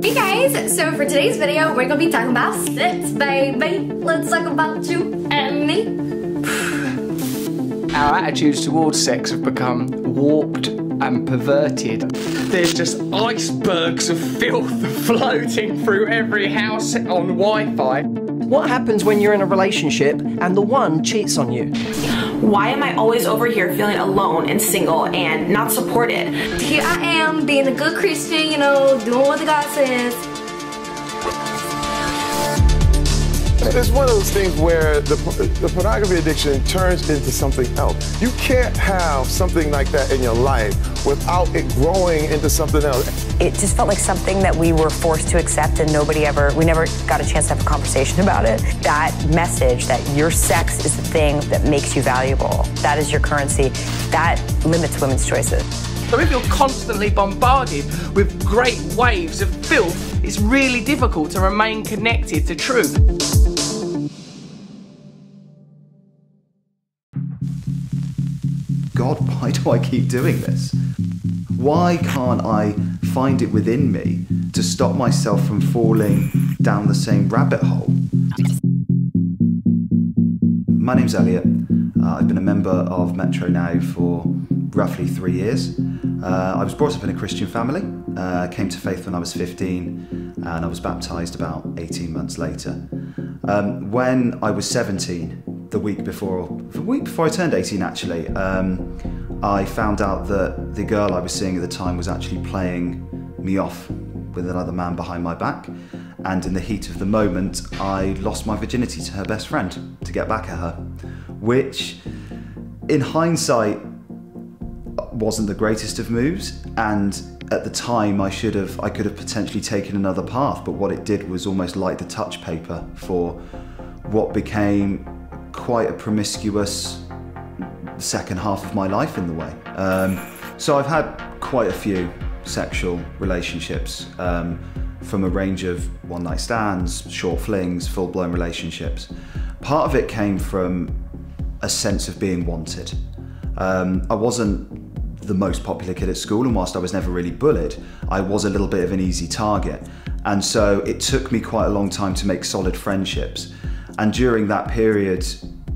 Hey guys, so for today's video, we're gonna be talking about sex, baby. Let's talk about you and me. Our attitudes towards sex have become warped and perverted. There's just icebergs of filth floating through every house on Wi-Fi. What happens when you're in a relationship and the one cheats on you? Why am I always over here feeling alone and single and not supported? Here I am, being a good Christian, you know, doing what the God says. It's one of those things where the pornography addiction turns into something else. You can't have something like that in your life without it growing into something else. It just felt like something that we were forced to accept and we never got a chance to have a conversation about it. That message that your sex is the thing that makes you valuable, that is your currency, that limits women's choices. So if you're constantly bombarded with great waves of filth, it's really difficult to remain connected to truth. God, why do I keep doing this? Why can't I find it within me to stop myself from falling down the same rabbit hole? My name's Elliot. I've been a member of Metro now for roughly 3 years. I was brought up in a Christian family, came to faith when I was 15, and I was baptised about 18 months later. When I was 17, the week before I turned 18 actually, I found out that the girl I was seeing at the time was actually playing me off with another man behind my back, and in the heat of the moment I lost my virginity to her best friend to get back at her, which in hindsight wasn't the greatest of moves, and at the time I could have potentially taken another path, but what it did was almost light the touch paper for what became quite a promiscuous second half of my life in the way. So I've had quite a few sexual relationships, from a range of one-night stands, short flings, full-blown relationships. Part of it came from a sense of being wanted. I wasn't the most popular kid at school, and whilst I was never really bullied, I was a little bit of an easy target. And so it took me quite a long time to make solid friendships. And during that period,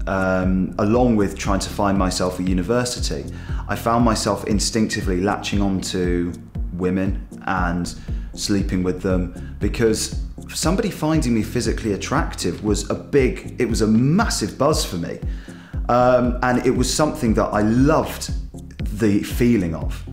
along with trying to find myself at university, I found myself instinctively latching onto women and sleeping with them, because somebody finding me physically attractive was a massive buzz for me. And it was something that I loved the feeling of.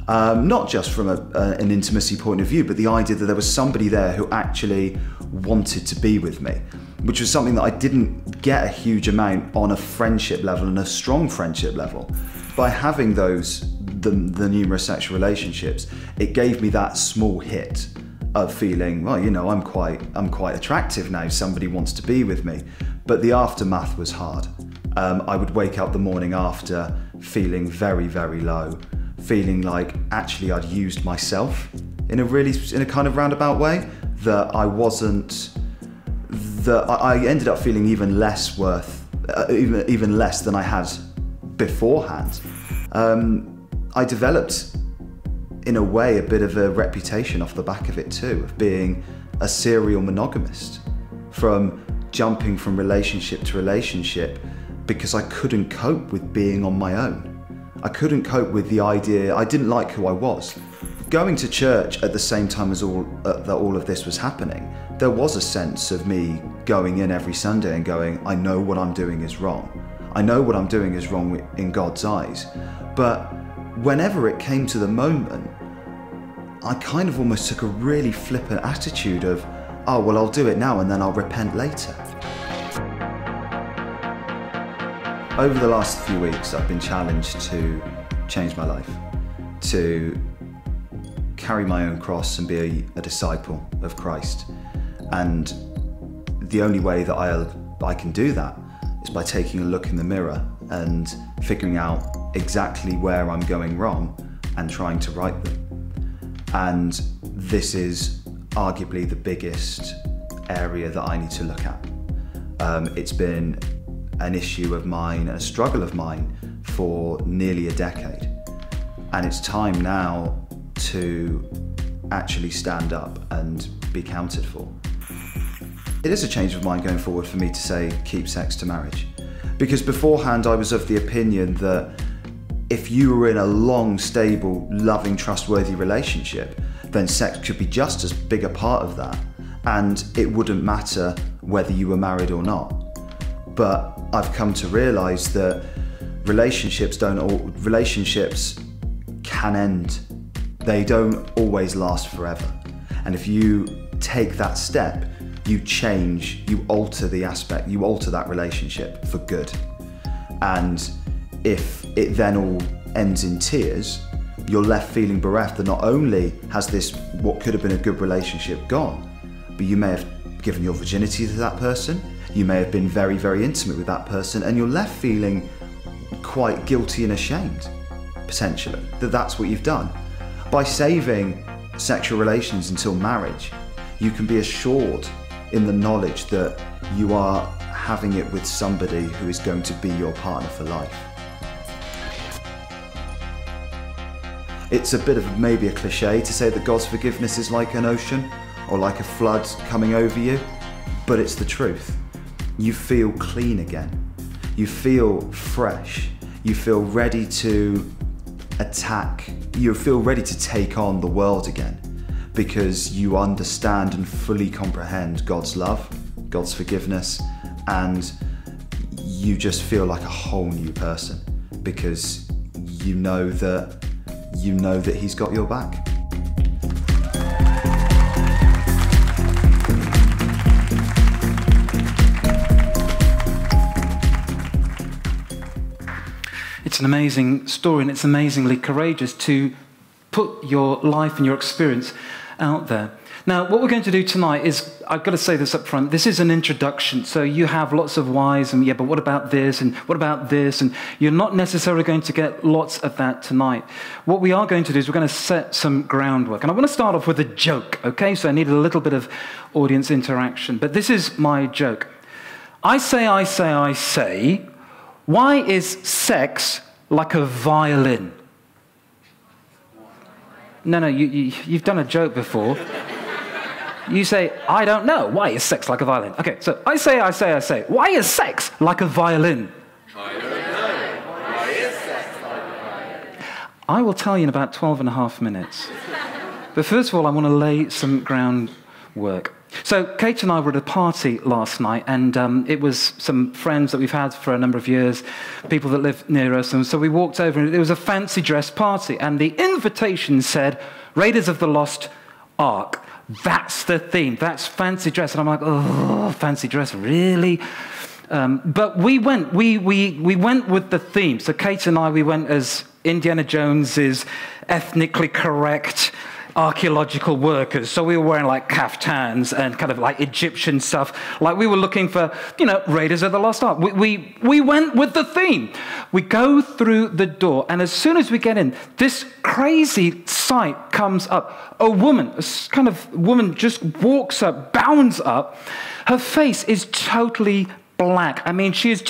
Not just from an intimacy point of view, but the idea that there was somebody there who actually wanted to be with me, which was something that I didn't get a huge amount on a friendship level and a strong friendship level. By having the numerous sexual relationships, it gave me that small hit of feeling, well, you know, I'm quite attractive now, somebody wants to be with me. But the aftermath was hard. I would wake up the morning after feeling very, very low, feeling like actually I'd used myself in a kind of roundabout way, that I ended up feeling even less even less than I had beforehand. I developed, in a way, a bit of a reputation off the back of it too, of being a serial monogamist, from jumping from relationship to relationship because I couldn't cope with being on my own. I couldn't cope with the idea, I didn't like who I was. Going to church at the same time as all of this was happening, there was a sense of me going in every Sunday and going, I know what I'm doing is wrong. I know what I'm doing is wrong in God's eyes. But whenever it came to the moment, I kind of almost took a really flippant attitude of, oh, well, I'll do it now and then I'll repent later. Over the last few weeks, I've been challenged to change my life, to carry my own cross and be a disciple of Christ. And the only way that I can do that is by taking a look in the mirror and figuring out exactly where I'm going wrong and trying to right them. And this is arguably the biggest area that I need to look at. It's been an issue of mine, a struggle of mine for nearly a decade. And it's time now to actually stand up and be counted for. It is a change of mind going forward for me to say keep sex to marriage. Because beforehand I was of the opinion that if you were in a long, stable, loving, trustworthy relationship, then sex could be just as big a part of that, and it wouldn't matter whether you were married or not. But I've come to realise that relationships can end. They don't always last forever. And if you take that step, you change, you alter the aspect, you alter that relationship for good. And if it then all ends in tears, you're left feeling bereft that not only has this, what could have been a good relationship, gone, but you may have given your virginity to that person, you may have been very, very intimate with that person, and you're left feeling quite guilty and ashamed, potentially, that that's what you've done. By saving sexual relations until marriage, you can be assured in the knowledge that you are having it with somebody who is going to be your partner for life. It's a bit of maybe a cliche to say that God's forgiveness is like an ocean or like a flood coming over you, but it's the truth. You feel clean again. You feel fresh. You feel ready to attack. You feel ready to take on the world again because you understand and fully comprehend God's love, God's forgiveness, and you just feel like a whole new person because you know that He's got your back. It's an amazing story, and it's amazingly courageous to put your life and your experience out there. Now, what we're going to do tonight is, I've got to say this up front, this is an introduction. So you have lots of whys and yeah, but what about this and what about this? And you're not necessarily going to get lots of that tonight. What we are going to do is we're going to set some groundwork. And I want to start off with a joke, okay? So I need a little bit of audience interaction. But this is my joke. I say, why is sex like a violin? No, you've done a joke before. You say, I don't know. Why is sex like a violin? Okay, so I say. Why is sex like a violin? I don't know. Why is sex like a violin? I will tell you in about 12 and a half minutes. But first of all, I want to lay some groundwork. So Kate and I were at a party last night, and it was some friends that we've had for a number of years, people that live near us, and so we walked over, and it was a fancy dress party, and the invitation said, Raiders of the Lost Ark. That's the theme, that's fancy dress. And I'm like, oh, fancy dress, really? But we went with the theme. So Kate and I, we went as Indiana Jones's ethnically correct archaeological workers. So we were wearing like kaftans and kind of like Egyptian stuff. Like we were looking for, Raiders of the Lost Ark. We went with the theme. We go through the door, and as soon as we get in, this crazy sight comes up. A woman just walks up, bounds up. Her face is totally black. I mean, she's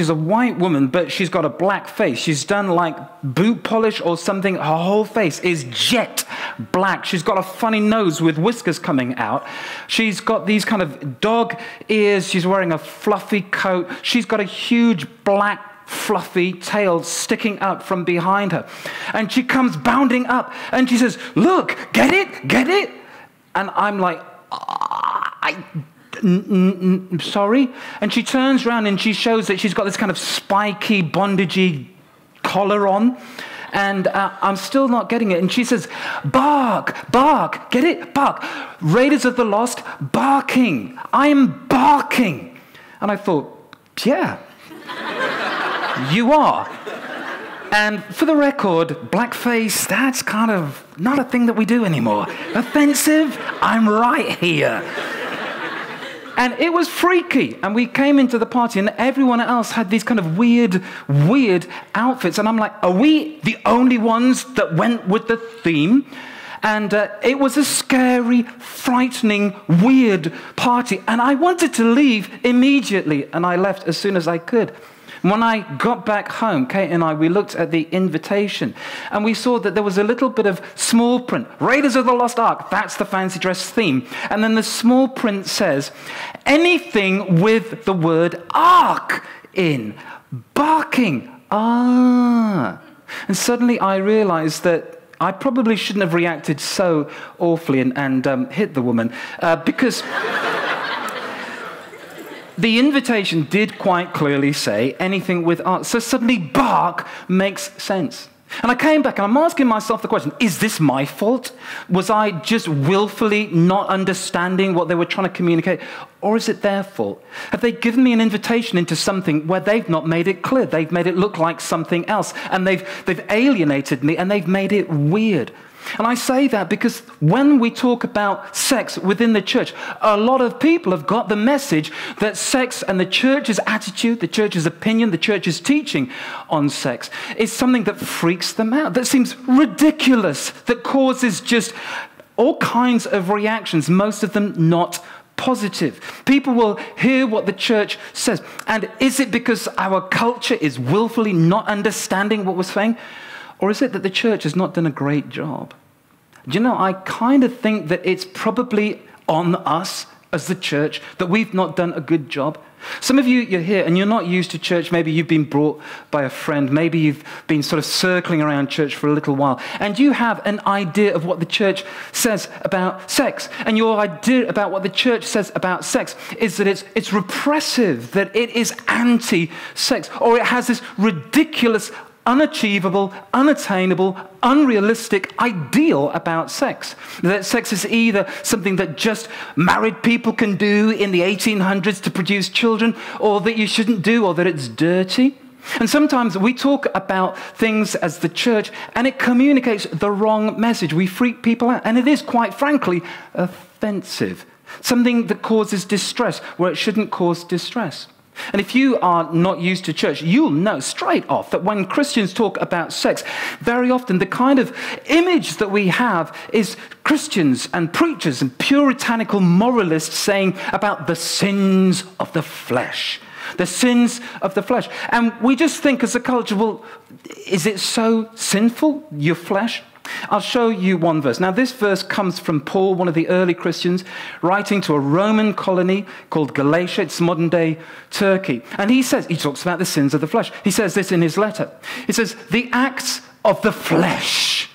a white woman, but she's got a black face. She's done like boot polish or something. Her whole face is jet black. She's got a funny nose with whiskers coming out. She's got these kind of dog ears. She's wearing a fluffy coat. She's got a huge black fluffy tail sticking out from behind her. And she comes bounding up and she says, look, get it? And I'm like, sorry? And she turns around and she shows that she's got this kind of spiky, bondagey collar on. And I'm still not getting it. And she says, bark, get it? Bark. Raiders of the Lost, barking. I'm barking. And I thought, yeah, you are. And for the record, blackface, that's kind of not a thing that we do anymore. Offensive? I'm right here. And it was freaky. And we came into the party and everyone else had these kind of weird outfits. And I'm like, are we the only ones that went with the theme? And it was a scary, frightening, weird party. And I wanted to leave immediately. And I left as soon as I could. When I got back home, Kate and I, we looked at the invitation and we saw that there was a little bit of small print. Raiders of the Lost Ark, that's the fancy dress theme. And then the small print says, anything with the word ark in. Barking. Ah. And suddenly I realized that I probably shouldn't have reacted so awfully and hit the woman because the invitation did quite clearly say anything with ark. So suddenly bark makes sense. And I came back and I'm asking myself the question, is this my fault? Was I just willfully not understanding what they were trying to communicate? Or is it their fault? Have they given me an invitation into something where they've not made it clear? They've made it look like something else. And they've alienated me and they've made it weird. And I say that because when we talk about sex within the church, a lot of people have got the message that sex and the church's attitude, the church's opinion, the church's teaching on sex is something that freaks them out, that seems ridiculous, that causes just all kinds of reactions, most of them not positive. People will hear what the church says. And is it because our culture is willfully not understanding what we're saying? Or is it that the church has not done a great job? Do you know, I kind of think that it's probably on us as the church that we've not done a good job. Some of you, you're here and you're not used to church. Maybe you've been brought by a friend. Maybe you've been sort of circling around church for a little while. And you have an idea of what the church says about sex. And your idea about what the church says about sex is that it's repressive, that it is anti-sex, or it has this ridiculous, unachievable, unattainable, unrealistic ideal about sex. That sex is either something that just married people can do in the 1800s to produce children, or that you shouldn't do, or that it's dirty. And sometimes we talk about things as the church, and it communicates the wrong message. We freak people out, and it is, quite frankly, offensive. Something that causes distress where it shouldn't cause distress. And if you are not used to church, you'll know straight off that when Christians talk about sex, very often the kind of image that we have is Christians and preachers and puritanical moralists saying about the sins of the flesh. The sins of the flesh. And we just think as a culture, well, is it so sinful, your flesh? I'll show you one verse. Now, this verse comes from Paul, one of the early Christians, writing to a Roman colony called Galatia. It's modern-day Turkey. And he talks about the sins of the flesh. He says this in his letter. He says, the acts of the flesh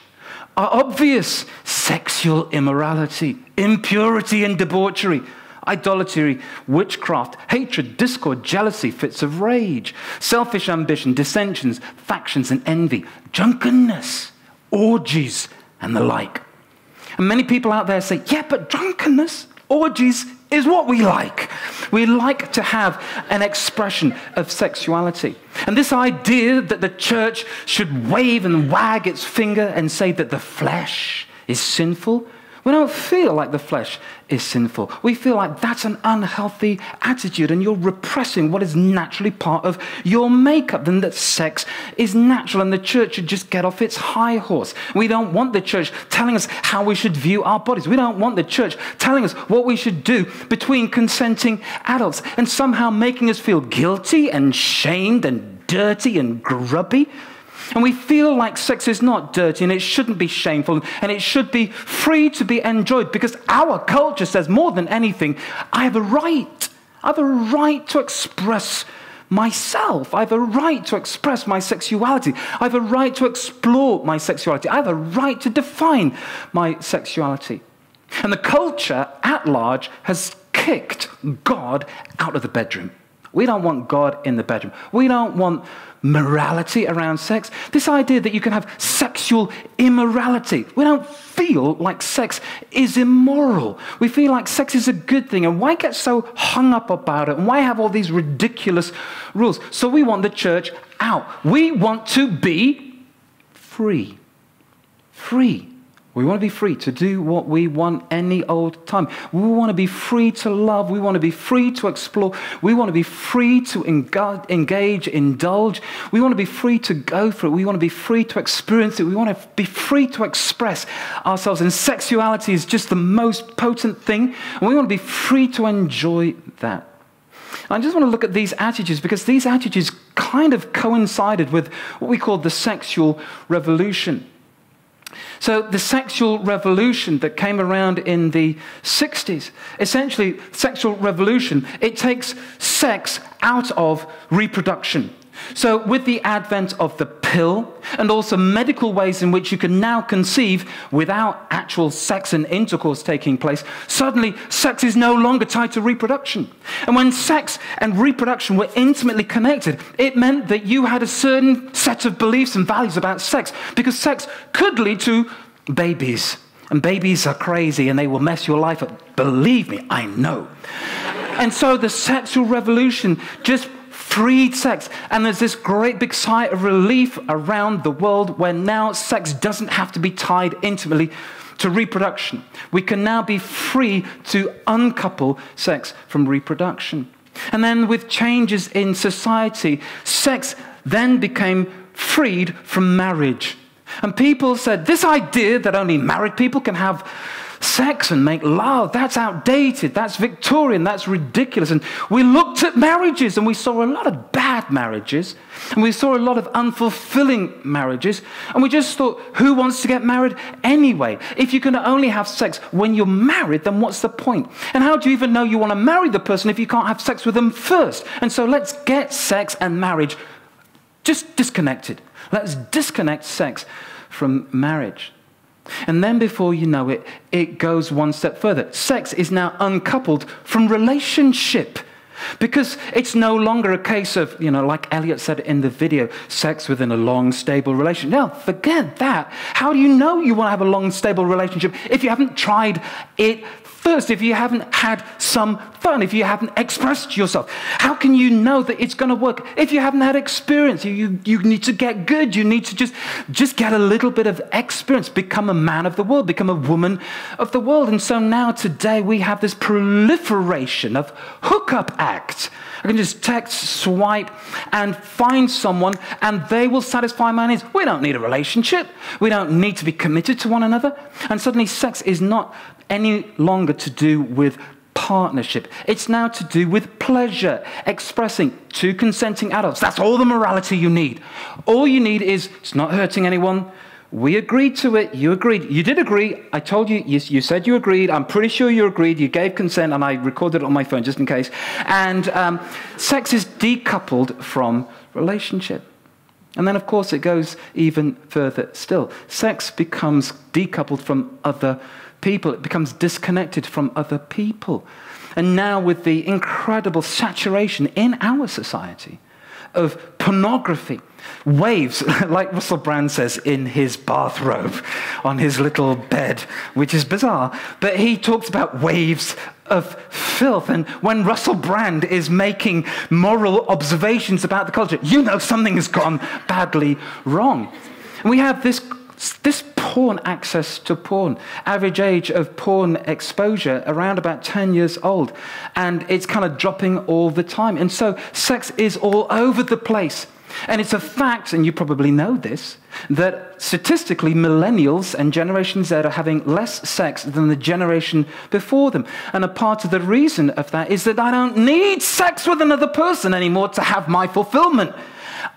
are obvious: sexual immorality, impurity and debauchery, idolatry, witchcraft, hatred, discord, jealousy, fits of rage, selfish ambition, dissensions, factions and envy, drunkenness, orgies, and the like. And many people out there say, yeah, but drunkenness, orgies is what we like. We like to have an expression of sexuality. And this idea that the church should wave and wag its finger and say that the flesh is sinful, we don't feel like the flesh is sinful. We feel like that's an unhealthy attitude and you're repressing what is naturally part of your makeup, and that sex is natural and the church should just get off its high horse. We don't want the church telling us how we should view our bodies. We don't want the church telling us what we should do between consenting adults and somehow making us feel guilty and shamed and dirty and grubby. And we feel like sex is not dirty and it shouldn't be shameful and it should be free to be enjoyed, because our culture says more than anything, I have a right. I have a right to express myself. I have a right to express my sexuality. I have a right to explore my sexuality. I have a right to define my sexuality. And the culture at large has kicked God out of the bedroom. We don't want God in the bedroom. We don't want morality around sex. This idea that you can have sexual immorality. We don't feel like sex is immoral. We feel like sex is a good thing. And why get so hung up about it? And why have all these ridiculous rules? So we want the church out. We want to be free. Free. We want to be free to do what we want any old time. We want to be free to love. We want to be free to explore. We want to be free to engage, indulge. We want to be free to go for it. We want to be free to experience it. We want to be free to express ourselves. And sexuality is just the most potent thing. And we want to be free to enjoy that. I just want to look at these attitudes, because these attitudes kind of coincided with what we call the sexual revolution. So the sexual revolution that came around in the 60s, essentially, sexual revolution, it takes sex out of reproduction. So with the advent of the pill and also medical ways in which you can now conceive without actual sex and intercourse taking place, suddenly sex is no longer tied to reproduction. And when sex and reproduction were intimately connected, it meant that you had a certain set of beliefs and values about sex, because sex could lead to babies. And babies are crazy and they will mess your life up. Believe me, I know. And so the sexual revolution just freed sex, and there's this great big sigh of relief around the world where now sex doesn't have to be tied intimately to reproduction. We can now be free to uncouple sex from reproduction. And then with changes in society, sex then became freed from marriage. And people said, this idea that only married people can have sex and make love, that's outdated, that's Victorian, that's ridiculous. And we looked at marriages and we saw a lot of bad marriages, and we saw a lot of unfulfilling marriages, and we just thought, who wants to get married anyway? If you can only have sex when you're married, then what's the point? And how do you even know you want to marry the person if you can't have sex with them first? And so let's get sex and marriage just disconnected. Let's disconnect sex from marriage. And then before you know it, it goes one step further. Sex is now uncoupled from relationship, because it's no longer a case of, like Elliot said in the video, sex within a long, stable relationship. Now, forget that. How do you know you want to have a long, stable relationship if you haven't tried it first, if you haven't had some fun, if you haven't expressed yourself? How can you know that it's going to work if you haven't had experience? You need to get good. You need to just get a little bit of experience, become a man of the world, become a woman of the world. And so now today we have this proliferation of hookup acts. I can just text, swipe, and find someone, and they will satisfy my needs. We don't need a relationship. We don't need to be committed to one another. And suddenly sex is not any longer to do with partnership. It's now to do with pleasure, expressing two consenting adults. That's all the morality you need. All you need is, it's not hurting anyone. We agreed to it. You agreed. You did agree. I told you, you said you agreed. I'm pretty sure you agreed. You gave consent, and I recorded it on my phone just in case. And sex is decoupled from relationship. And then, of course, it goes even further still. Sex becomes decoupled from other people. It becomes disconnected from other people. And now with the incredible saturation in our society of pornography, waves, like Russell Brand says in his bathrobe on his little bed, which is bizarre, but he talks about waves of filth. And when Russell Brand is making moral observations about the culture, you know something has gone badly wrong. And we have this porn, access to porn, average age of porn exposure around about 10 years old, and it's kind of dropping all the time. And so sex is all over the place. And it's a fact, and you probably know this, that statistically millennials and Generation Z are having less sex than the generation before them. And a part of the reason of that is that I don't need sex with another person anymore to have my fulfillment.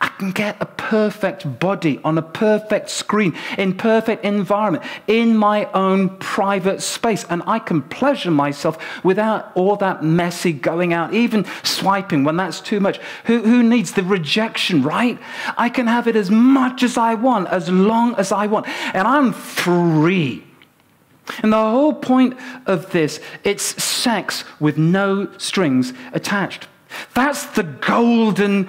I can get a perfect body on a perfect screen, in perfect environment, in my own private space, and I can pleasure myself without all that messy going out, even swiping when that's too much. Who needs the rejection, right? I can have it as much as I want, as long as I want, and I'm free. And the whole point of this, it's sex with no strings attached. That's the golden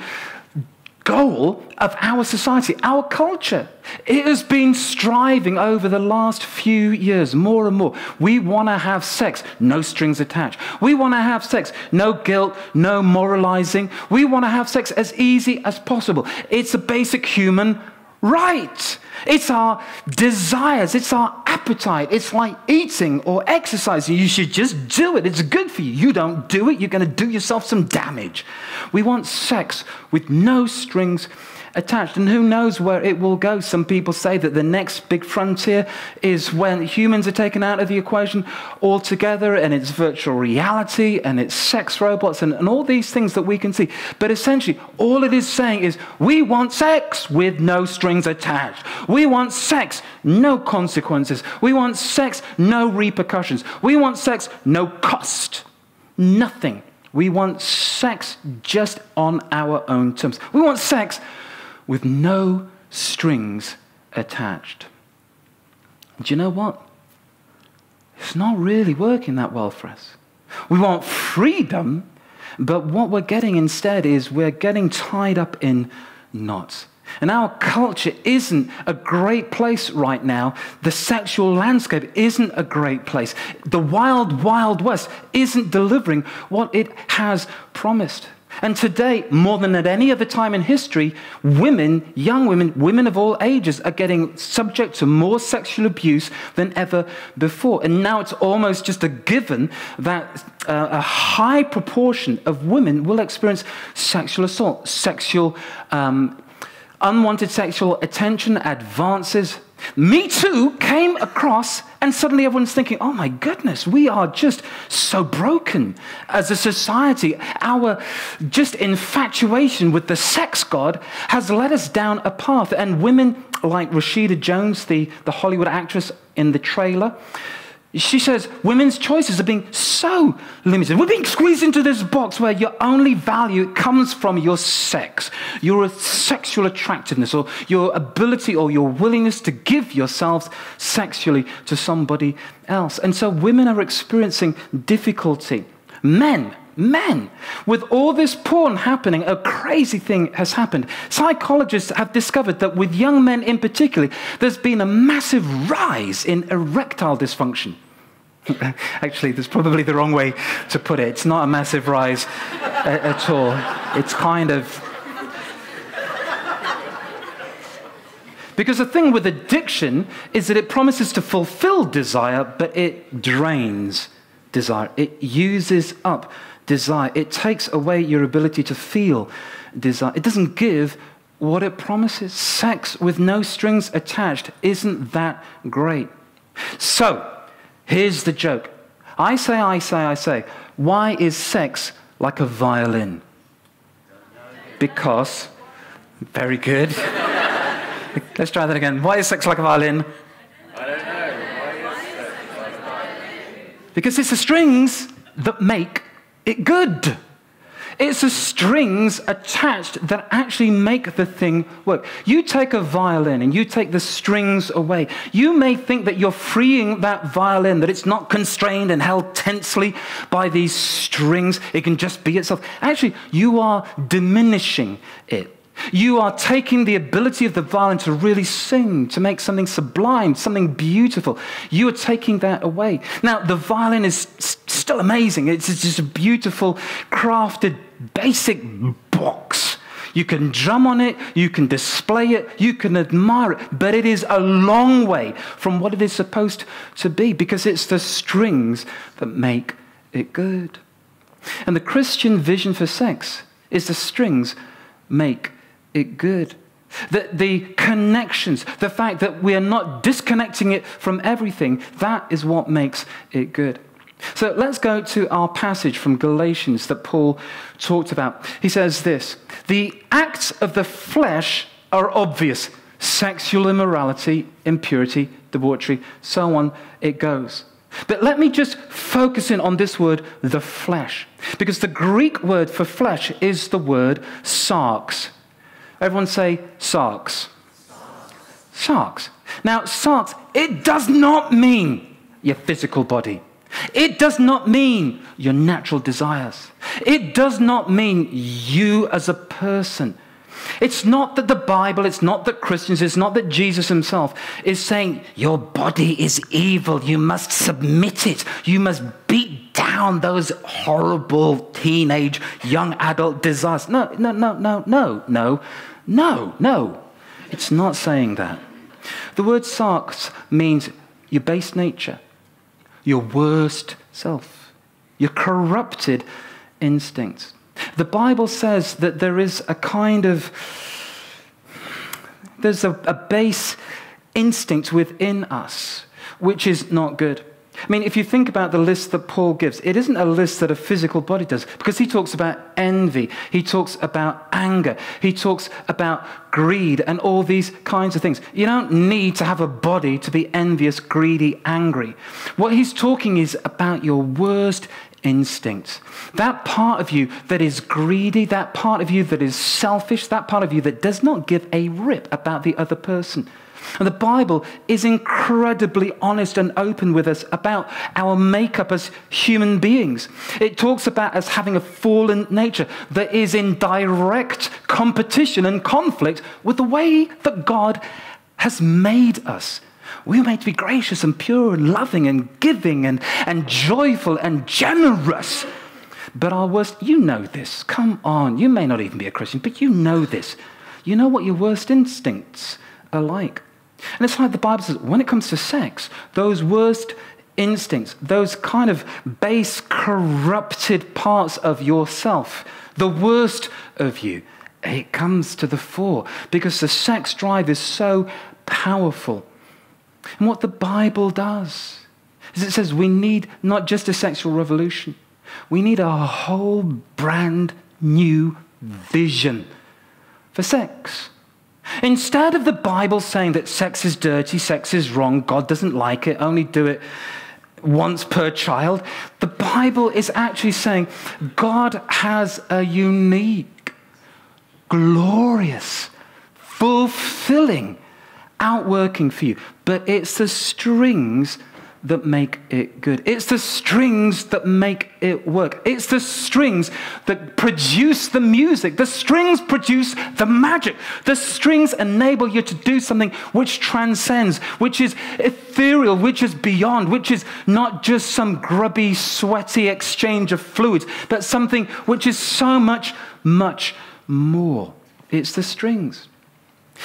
goal of our society, our culture. It has been striving over the last few years more and more. We want to have sex, no strings attached. We want to have sex, no guilt, no moralizing. We want to have sex as easy as possible. It's a basic human right. It's our desires, it's our appetite. It's like eating or exercising. You should just do it. It's good for you. You don't do it, you're going to do yourself some damage. We want sex with no strings attached. And who knows where it will go. Some people say that the next big frontier is when humans are taken out of the equation altogether, and it's virtual reality, and it's sex robots, and all these things that we can see. But essentially, all it is saying is, we want sex with no strings attached. We want sex, no consequences. We want sex, no repercussions. We want sex, no cost. Nothing. We want sex just on our own terms. We want sex with no strings attached. Do you know what? It's not really working that well for us. We want freedom, but what we're getting instead is we're getting tied up in knots. And our culture isn't a great place right now. The sexual landscape isn't a great place. The wild, wild west isn't delivering what it has promised. And today, more than at any other time in history, women, young women, women of all ages are getting subject to more sexual abuse than ever before. And now it's almost just a given that a high proportion of women will experience sexual assault, unwanted sexual attention, advances. Me Too came across, and suddenly everyone's thinking, oh my goodness, we are just so broken as a society. Our just infatuation with the sex god has led us down a path. And women like Rashida Jones, the Hollywood actress in the trailer, she says women's choices are being so limited. We're being squeezed into this box where your only value comes from your sex, your sexual attractiveness, or your ability or your willingness to give yourselves sexually to somebody else. And so women are experiencing difficulty. Men, with all this porn happening, a crazy thing has happened. Psychologists have discovered that with young men in particular, there's been a massive rise in erectile dysfunction. Actually, that's probably the wrong way to put it. It's not a massive rise at all. It's kind of... Because the thing with addiction is that it promises to fulfill desire, but it drains desire. It uses up desire. It takes away your ability to feel desire. It doesn't give what it promises. Sex with no strings attached, isn't that great? So, here's the joke. I say, why is sex like a violin? Because, very good. Let's try that again. Why is sex like a violin? I don't know. Why is sex like a violin? Because it's the strings that make it good. It's the strings attached that actually make the thing work. You take a violin and you take the strings away. You may think that you're freeing that violin, that it's not constrained and held tensely by these strings. It can just be itself. Actually, you are diminishing it. You are taking the ability of the violin to really sing, to make something sublime, something beautiful. You are taking that away. Now, the violin is still amazing. It's just a beautiful, crafted, basic box. You can drum on it, you can display it, you can admire it, but it is a long way from what it is supposed to be, because it's the strings that make it good. And the Christian vision for sex is the strings make it good. The connections, the fact that we are not disconnecting it from everything, that is what makes it good. So let's go to our passage from Galatians that Paul talked about. He says this: the acts of the flesh are obvious. Sexual immorality, impurity, debauchery, so on it goes. But let me just focus in on this word, the flesh. Because the Greek word for flesh is the word sarx. Everyone say sarx. Sarx. Now, sarx, it does not mean your physical body. It does not mean your natural desires. It does not mean you as a person. It's not that the Bible, it's not that Christians, it's not that Jesus himself is saying your body is evil, you must submit it, you must beat down those horrible teenage, young adult desires. No. It's not saying that. The word sarx means your base nature, your worst self, your corrupted instincts. The Bible says that there is a kind of There's a base instinct within us, which is not good. I mean, if you think about the list that Paul gives, it isn't a list that a physical body does, because he talks about envy, he talks about anger, he talks about greed and all these kinds of things. You don't need to have a body to be envious, greedy, angry. What he's talking is about your worst instincts. That part of you that is greedy, that part of you that is selfish, that part of you that does not give a rip about the other person. And the Bible is incredibly honest and open with us about our makeup as human beings. It talks about us having a fallen nature that is in direct competition and conflict with the way that God has made us. We were made to be gracious and pure and loving and giving and joyful and generous. But our worst, you know this. Come on, you may not even be a Christian, but you know this. You know what your worst instincts are like. And it's like the Bible says, when it comes to sex, those worst instincts, those kind of base, corrupted parts of yourself, the worst of you, it comes to the fore because the sex drive is so powerful. And what the Bible does is it says we need not just a sexual revolution, we need a whole brand new vision for sex. Instead of the Bible saying that sex is dirty, sex is wrong, God doesn't like it, only do it once per child, the Bible is actually saying God has a unique, glorious, fulfilling outworking for you. But it's the strings that make it good. It's the strings that make it work. It's the strings that produce the music. The strings produce the magic. The strings enable you to do something which transcends, which is ethereal, which is beyond, which is not just some grubby, sweaty exchange of fluids, but something which is so much, much more. It's the strings.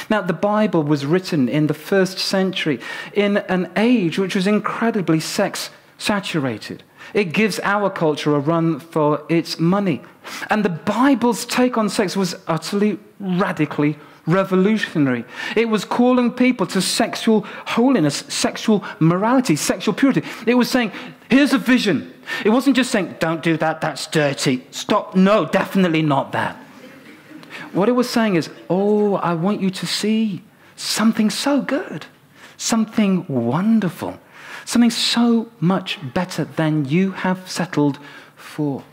Now, the Bible was written in the 1st century in an age which was incredibly sex-saturated. It gives our culture a run for its money. And the Bible's take on sex was utterly, radically revolutionary. It was calling people to sexual holiness, sexual morality, sexual purity. It was saying, here's a vision. It wasn't just saying, don't do that, that's dirty. Stop, no, definitely not that. What it was saying is, oh, I want you to see something so good, something wonderful, something so much better than you have settled for.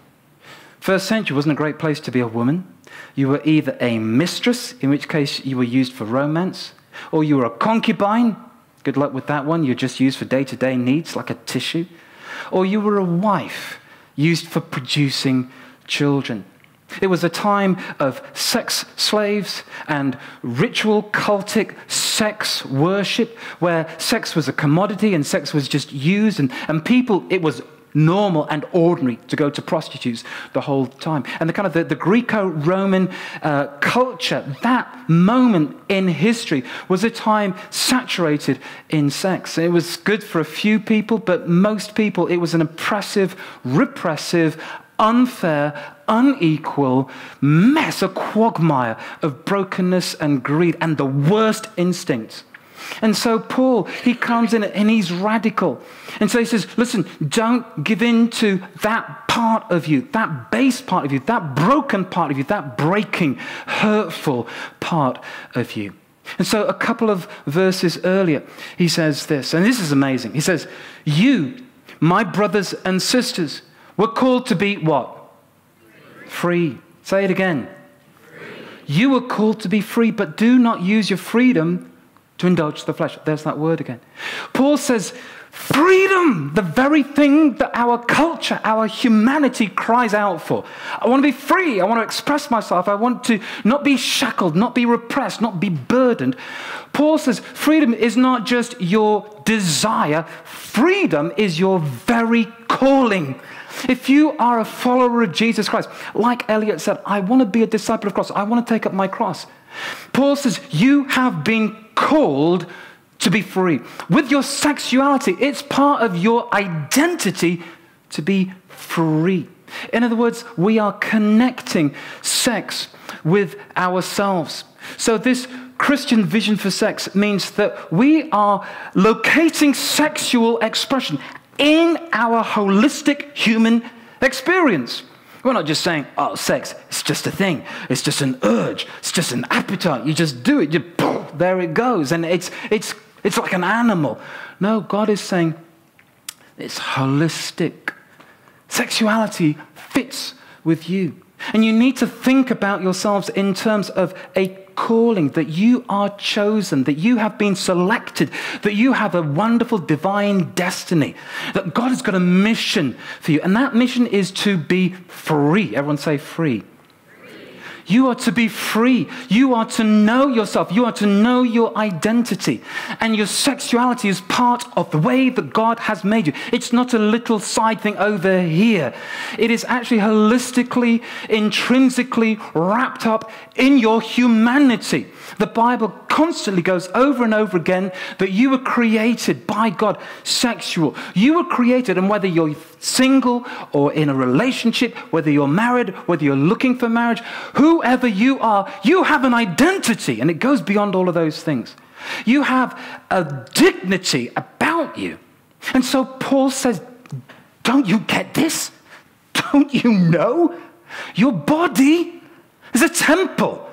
1st century wasn't a great place to be a woman. You were either a mistress, in which case you were used for romance, or you were a concubine. Good luck with that one. You're just used for day-to-day needs like a tissue. Or you were a wife, used for producing children. It was a time of sex slaves and ritual cultic sex worship where sex was a commodity and sex was just used and people, it was normal and ordinary to go to prostitutes the whole time. And the kind of the Greco-Roman culture, that moment in history was a time saturated in sex. It was good for a few people, but most people, it was an oppressive, repressive, unfair, unequal mess, a quagmire of brokenness and greed and the worst instincts. And so Paul, he comes in and he's radical. And so he says, listen, don't give in to that part of you, that base part of you, that broken part of you, that breaking, hurtful part of you. And so a couple of verses earlier, he says this, and this is amazing. He says, you, my brothers and sisters, were called to be what? Free. Say it again. Free. You were called to be free, but do not use your freedom to indulge the flesh. There's that word again. Paul says, freedom, the very thing that our culture, our humanity cries out for. I want to be free. I want to express myself. I want to not be shackled, not be repressed, not be burdened. Paul says freedom is not just your desire. Freedom is your very calling. If you are a follower of Jesus Christ, like Elliot said, I want to be a disciple of Christ. I want to take up my cross. Paul says you have been called to be free. With your sexuality, it's part of your identity to be free. In other words, we are connecting sex with ourselves. So this Christian vision for sex means that we are locating sexual expression in our holistic human experience. We're not just saying, oh, sex, it's just a thing. It's just an urge. It's just an appetite. You just do it. There it goes. And it's like an animal. No, God is saying it's holistic. Sexuality fits with you. And you need to think about yourselves in terms of a calling, that you are chosen, that you have been selected, that you have a wonderful divine destiny, that God has got a mission for you. And that mission is to be free. Everyone say free. You are to be free. You are to know yourself. You are to know your identity. And your sexuality is part of the way that God has made you. It's not a little side thing over here. It is actually holistically, intrinsically wrapped up in your humanity. The Bible constantly goes over and over again that you were created by God sexual. You were created, and whether you're single or in a relationship, whether you're married, whether you're looking for marriage, whoever you are, you have an identity, and it goes beyond all of those things. You have a dignity about you. And so Paul says, don't you get this? Don't you know? Your body is a temple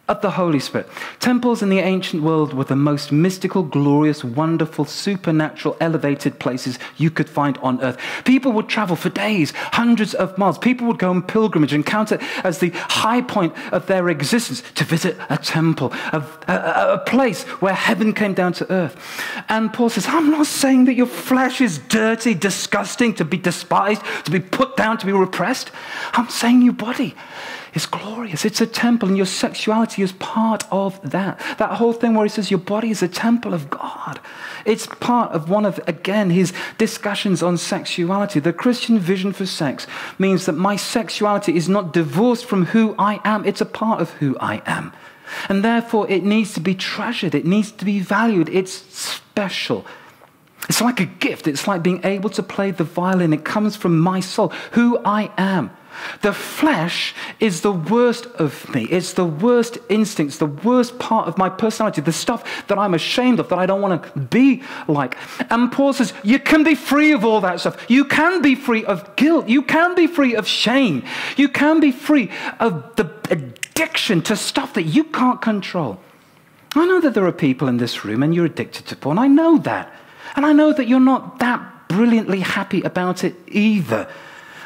of the Holy Spirit. Temples in the ancient world were the most mystical, glorious, wonderful, supernatural, elevated places you could find on earth. People would travel for days, hundreds of miles. People would go on pilgrimage and count it as the high point of their existence to visit a temple, a place where heaven came down to earth. And Paul says, I'm not saying that your flesh is dirty, disgusting, to be despised, to be put down, to be repressed. I'm saying your body is glorious. It's a temple, and your sexuality is part of that. That whole thing where he says your body is a temple of God. It's part of one of, again, his discussions on sexuality. The Christian vision for sex means that my sexuality is not divorced from who I am. It's a part of who I am. And therefore, it needs to be treasured. It needs to be valued. It's special. It's like a gift. It's like being able to play the violin. It comes from my soul, who I am. The flesh is the worst of me. It's the worst instincts, the worst part of my personality, the stuff that I'm ashamed of, that I don't want to be like. And Paul says, you can be free of all that stuff. You can be free of guilt. You can be free of shame. You can be free of the addiction to stuff that you can't control. I know that there are people in this room and you're addicted to porn. I know that. And I know that you're not that brilliantly happy about it either.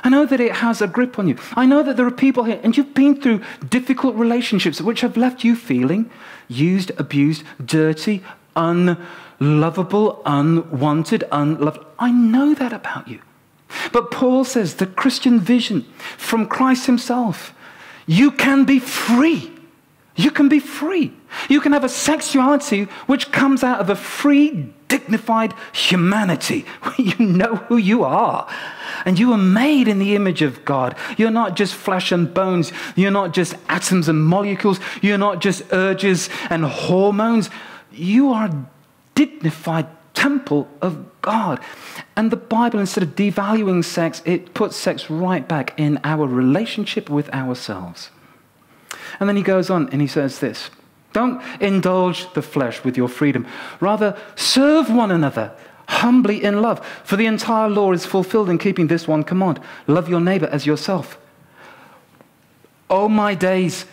I know that it has a grip on you. I know that there are people here, and you've been through difficult relationships which have left you feeling used, abused, dirty, unlovable, unwanted, unloved. I know that about you. But Paul says the Christian vision from Christ himself, you can be free. You can be free. You can have a sexuality which comes out of a free, dignified humanity. You know who you are. And you are made in the image of God. You're not just flesh and bones. You're not just atoms and molecules. You're not just urges and hormones. You are a dignified temple of God. And the Bible, instead of devaluing sex, it puts sex right back in our relationship with ourselves. And then he goes on and he says this, don't indulge the flesh with your freedom. Rather, serve one another humbly in love. For the entire law is fulfilled in keeping this one command. Love your neighbor as yourself. Oh my days.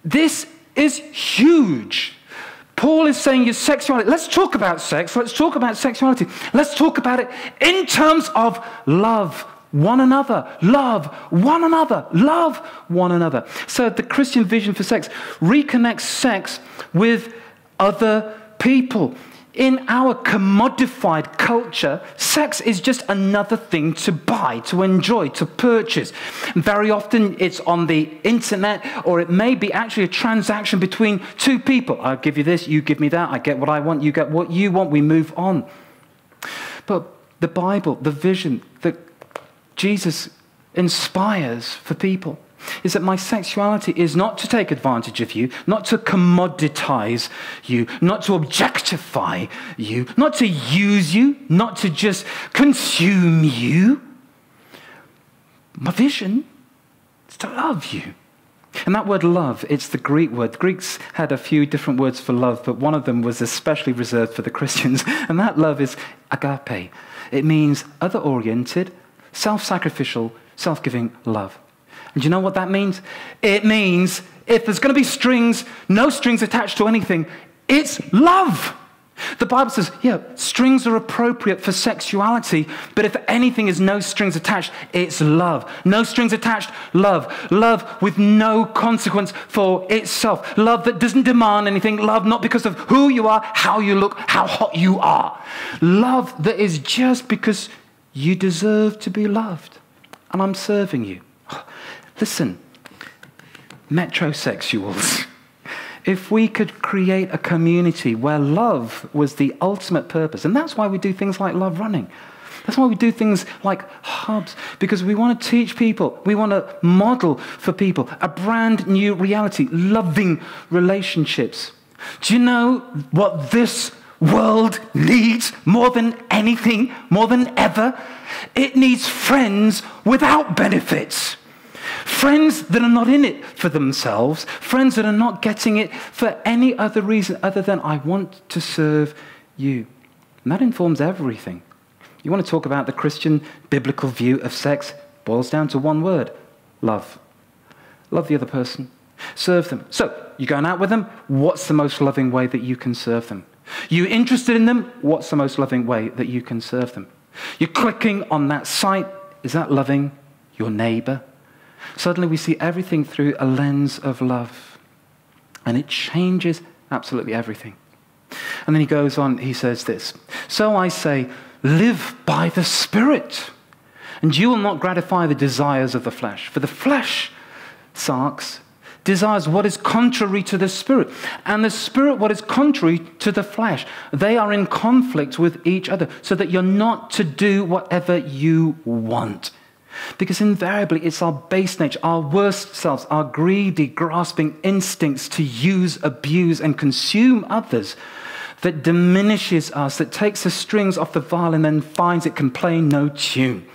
This is huge. Paul is saying your sexuality. Let's talk about sex. Let's talk about sexuality. Let's talk about it in terms of love. One another, love one another, love one another. So the Christian vision for sex reconnects sex with other people. In our commodified culture, sex is just another thing to buy, to enjoy, to purchase. Very often it's on the internet, or it may be actually a transaction between two people. I give you this, you give me that, I get what I want, you get what you want, we move on. But the Bible, the vision that Jesus inspires for people is that my sexuality is not to take advantage of you, not to commoditize you, not to objectify you, not to use you, not to just consume you. My vision is to love you. And that word love, it's the Greek word. Greeks had a few different words for love, but one of them was especially reserved for the Christians. And that love is agape. It means other-oriented, self-sacrificial, self-giving love. And do you know what that means? It means if there's going to be strings, no strings attached to anything, it's love. The Bible says, yeah, strings are appropriate for sexuality, but if anything is no strings attached, it's love. No strings attached, love. Love with no consequence for itself. Love that doesn't demand anything. Love not because of who you are, how you look, how hot you are. Love that is just because you deserve to be loved. And I'm serving you. Listen, metrosexuals. If we could create a community where love was the ultimate purpose, and that's why we do things like Love Running. That's why we do things like hubs, because we want to teach people, we want to model for people a brand new reality, loving relationships. Do you know what this world needs more than anything, more than ever? It needs friends without benefits. Friends that are not in it for themselves, friends that are not getting it for any other reason other than I want to serve you. And that informs everything. You want to talk about the Christian biblical view of sex? Boils down to one word: love. Love the other person. Serve them. So, you're going out with them? What's the most loving way that you can serve them? You interested in them? What's the most loving way that you can serve them? You're clicking on that site? Is that loving your neighbor? Suddenly we see everything through a lens of love. And it changes absolutely everything. And then he goes on, he says this: so I say, live by the Spirit, and you will not gratify the desires of the flesh. For the flesh, sarx, desires what is contrary to the Spirit, and the Spirit what is contrary to the flesh. They are in conflict with each other, so that you're not to do whatever you want. Because invariably it's our base nature, our worst selves, our greedy, grasping instincts to use, abuse, and consume others that diminishes us, that takes the strings off the violin and finds it can play no tune.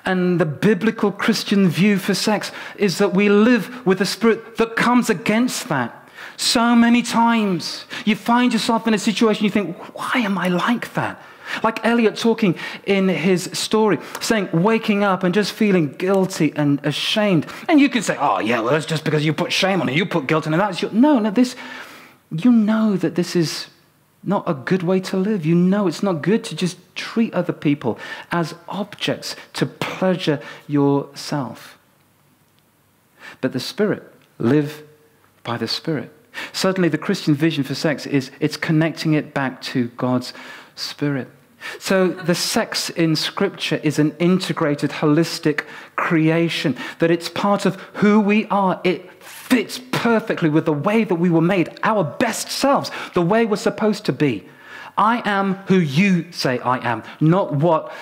And the biblical Christian view for sex is that we live with a spirit that comes against that. So many times you find yourself in a situation you think, why am I like that? Like Elliot talking in his story, saying, waking up and just feeling guilty and ashamed. And you can say, oh yeah, well, that's just because you put shame on it, you put guilt on it. That's your... No, you know that this is not a good way to live. You know it's not good to just treat other people as objects to pleasure yourself. But the Spirit, live by the Spirit. Suddenly the Christian vision for sex is it's connecting it back to God's Spirit. So the sex in Scripture is an integrated, holistic creation, that it's part of who we are. It fits perfectly with the way that we were made, our best selves, the way we're supposed to be. I am who you say I am, not what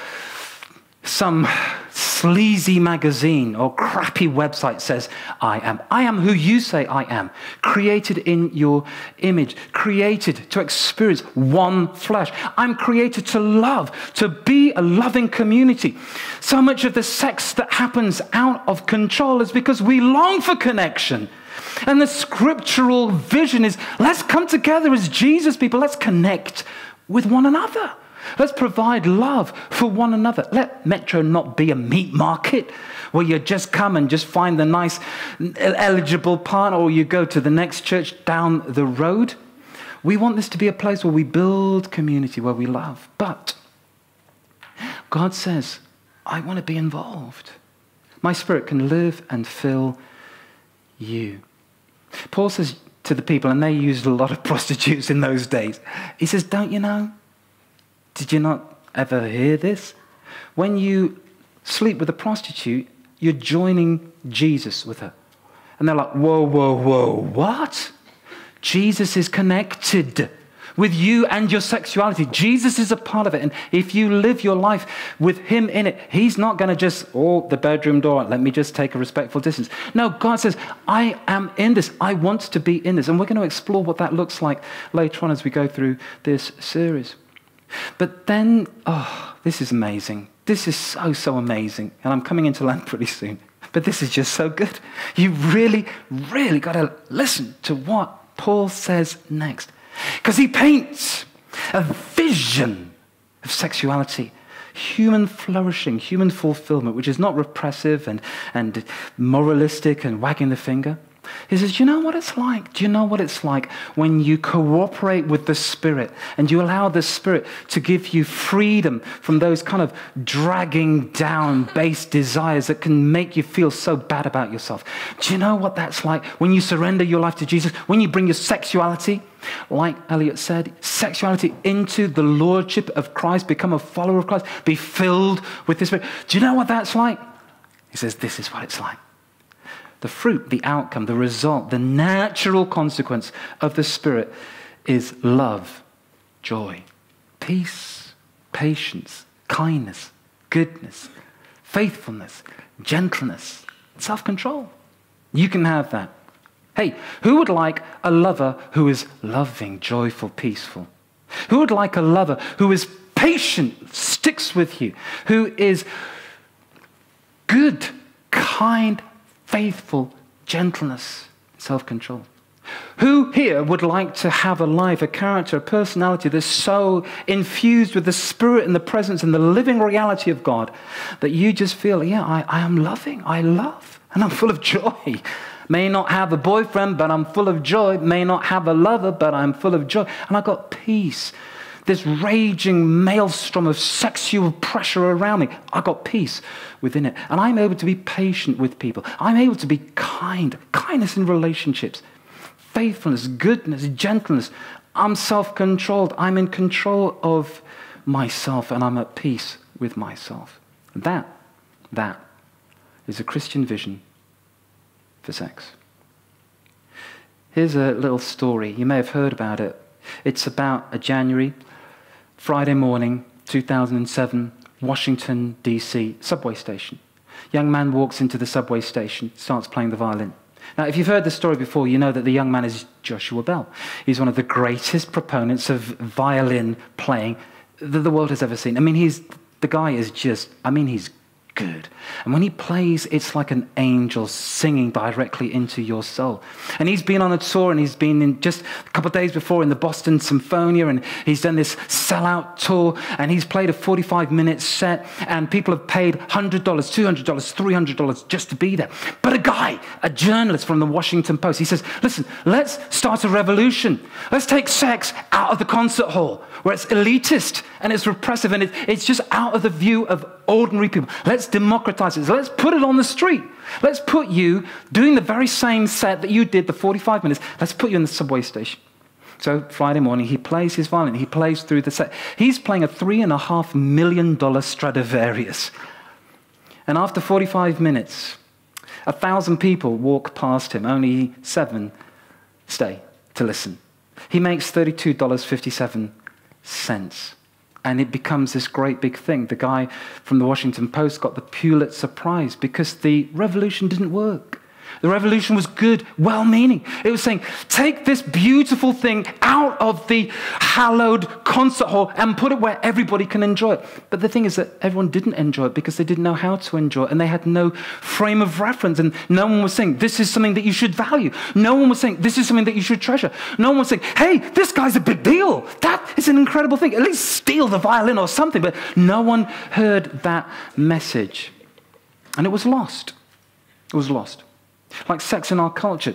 some sleazy magazine or crappy website says I am. I am who you say I am, created in your image, created to experience one flesh. I'm created to love, to be a loving community. So much of the sex that happens out of control is because we long for connection. And the scriptural vision is, let's come together as Jesus people, let's connect with one another. Let's provide love for one another. Let Metro not be a meat market where you just come and just find the nice, eligible partner, or you go to the next church down the road. We want this to be a place where we build community, where we love. But God says, I want to be involved. My Spirit can live and fill you. Paul says to the people, and they used a lot of prostitutes in those days, he says, don't you know? Did you not ever hear this? When you sleep with a prostitute, you're joining Jesus with her. And they're like, whoa, whoa, whoa, what? Jesus is connected with you and your sexuality. Jesus is a part of it. And if you live your life with him in it, he's not going to just, the bedroom door, let me just take a respectful distance. No, God says, I am in this. I want to be in this. And we're going to explore what that looks like later on as we go through this series. But then, this is amazing. This is so, so amazing. And I'm coming into land pretty soon. But this is just so good. You really, really got to listen to what Paul says next. Because he paints a vision of sexuality, human flourishing, human fulfillment, which is not repressive and moralistic and wagging the finger. He says, do you know what it's like? Do you know what it's like when you cooperate with the Spirit and you allow the Spirit to give you freedom from those kind of dragging down base desires that can make you feel so bad about yourself? Do you know what that's like when you surrender your life to Jesus, when you bring your sexuality, like Elliot said, sexuality into the lordship of Christ, become a follower of Christ, be filled with the Spirit? Do you know what that's like? He says, this is what it's like. The fruit, the outcome, the result, the natural consequence of the Spirit is love, joy, peace, patience, kindness, goodness, faithfulness, gentleness, self-control. You can have that. Hey, who would like a lover who is loving, joyful, peaceful? Who would like a lover who is patient, sticks with you, who is good, kind, faithful, gentleness, self-control? Who here would like to have a life, a character, a personality that's so infused with the Spirit and the presence and the living reality of God that you just feel, yeah, I am loving, I love, and I'm full of joy. May not have a boyfriend, but I'm full of joy. May not have a lover, but I'm full of joy. And I've got peace. This raging maelstrom of sexual pressure around me, I've got peace within it. And I'm able to be patient with people. I'm able to be kind, kindness in relationships, faithfulness, goodness, gentleness. I'm self-controlled. I'm in control of myself, and I'm at peace with myself. That is a Christian vision for sex. Here's a little story. You may have heard about it. It's about a January, Friday morning, 2007, Washington, D.C. subway station. Young man walks into the subway station, starts playing the violin. Now, if you've heard the story before, you know that the young man is Joshua Bell. He's one of the greatest proponents of violin playing that the world has ever seen. I mean, he's good. And when he plays, it's like an angel singing directly into your soul. And he's been on a tour, and he's been in just a couple of days before in the Boston Symphonia, and he's done this sellout tour, and he's played a 45-minute set, and people have paid $100, $200, $300 just to be there. But a journalist from the Washington Post, he says, listen, let's start a revolution. Let's take sex out of the concert hall, where it's elitist and it's repressive and it's just out of the view of ordinary people. Let's democratize it. Let's put it on the street. Let's put you doing the very same set that you did, the 45 minutes. Let's put you in the subway station. So Friday morning, he plays his violin. He plays through the set. He's playing a $3.5 million Stradivarius. And after 45 minutes, 1,000 people walk past him. Only 7 stay to listen. He makes $32.57. And it becomes this great big thing. The guy from the Washington Post got the Pulitzer Prize because the revolution didn't work. The revolution was good, well-meaning. It was saying, take this beautiful thing out of the hallowed concert hall and put it where everybody can enjoy it. But the thing is that everyone didn't enjoy it because they didn't know how to enjoy it, and they had no frame of reference, and no one was saying, this is something that you should value. No one was saying, this is something that you should treasure. No one was saying, hey, this guy's a big deal. That is an incredible thing. At least steal the violin or something. But no one heard that message. And it was lost. It was lost. Like sex in our culture,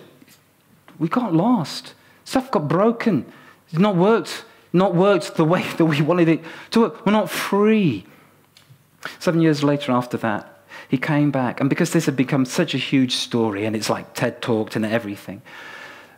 we got lost. Stuff got broken. It's not worked the way that we wanted it to work. We're not free. 7 years later after that, he came back. And because this had become such a huge story, and it's like TED Talked and everything,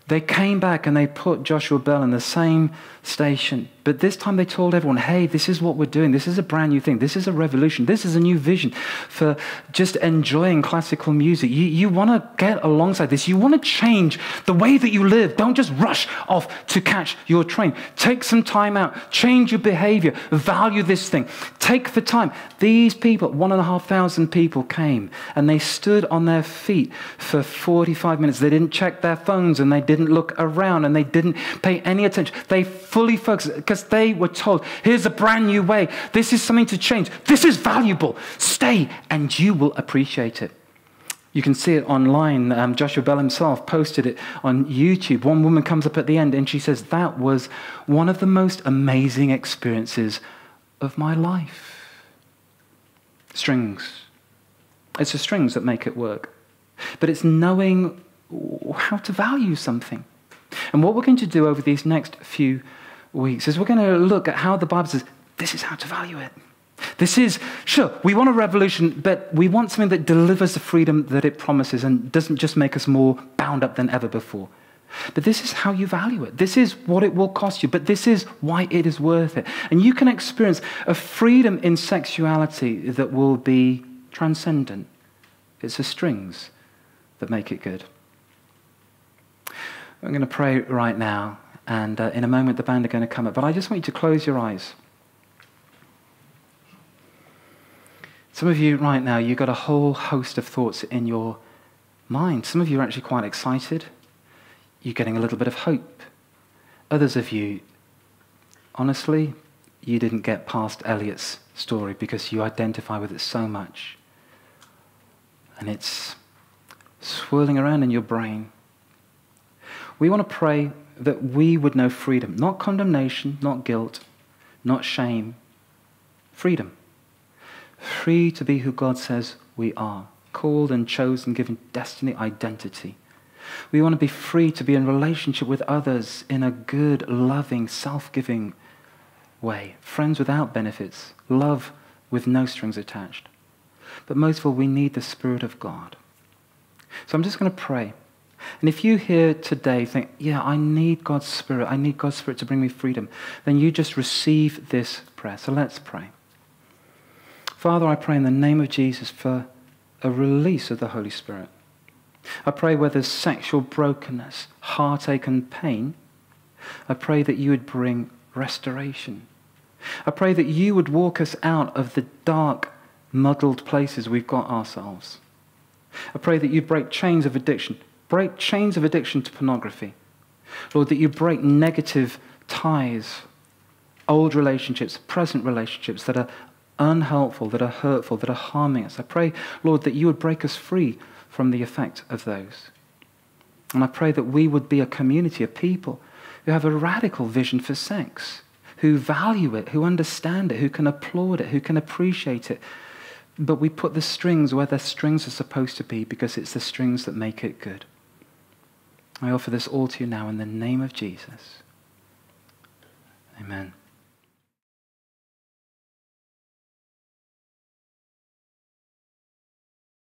they came back and they put Joshua Bell in the same station. But this time they told everyone, hey, this is what we're doing. This is a brand new thing. This is a revolution. This is a new vision for just enjoying classical music. You want to get alongside this. You want to change the way that you live. Don't just rush off to catch your train. Take some time out. Change your behavior. Value this thing. Take the time. These people, 1,500 people came, and they stood on their feet for 45 minutes. They didn't check their phones, and they didn't look around, and they didn't pay any attention. They fully focused because they were told, here's a brand new way. This is something to change. This is valuable. Stay and you will appreciate it. You can see it online. Joshua Bell himself posted it on YouTube. One woman comes up at the end and she says, that was one of the most amazing experiences of my life. Strings. It's the strings that make it work. But it's knowing how to value something. And what we're going to do over these next few weeks is we're going to look at how the Bible says, this is how to value it. This is, sure, we want a revolution, but we want something that delivers the freedom that it promises and doesn't just make us more bound up than ever before. But this is how you value it. This is what it will cost you, but this is why it is worth it. And you can experience a freedom in sexuality that will be transcendent. It's the strings that make it good. I'm going to pray right now, and in a moment the band are going to come up. But I just want you to close your eyes. Some of you right now, you've got a whole host of thoughts in your mind. Some of you are actually quite excited. You're getting a little bit of hope. Others of you, honestly, you didn't get past Elliot's story because you identify with it so much. And it's swirling around in your brain. We want to pray that we would know freedom, not condemnation, not guilt, not shame. Freedom. Free to be who God says we are, called and chosen, given destiny, identity. We want to be free to be in relationship with others in a good, loving, self-giving way. Friends without benefits, love with no strings attached. But most of all, we need the Spirit of God. So I'm just going to pray. And if you here today think, yeah, I need God's Spirit, I need God's Spirit to bring me freedom, then you just receive this prayer. So let's pray. Father, I pray in the name of Jesus for a release of the Holy Spirit. I pray where there's sexual brokenness, heartache and pain, I pray that you would bring restoration. I pray that you would walk us out of the dark, muddled places we've got ourselves. I pray that you break chains of addiction to pornography. Lord, that you break negative ties, old relationships, present relationships that are unhelpful, that are hurtful, that are harming us. I pray, Lord, that you would break us free from the effect of those. And I pray that we would be a community of people who have a radical vision for sex, who value it, who understand it, who can applaud it, who can appreciate it. But we put the strings where the strings are supposed to be because it's the strings that make it good. I offer this all to you now in the name of Jesus. Amen.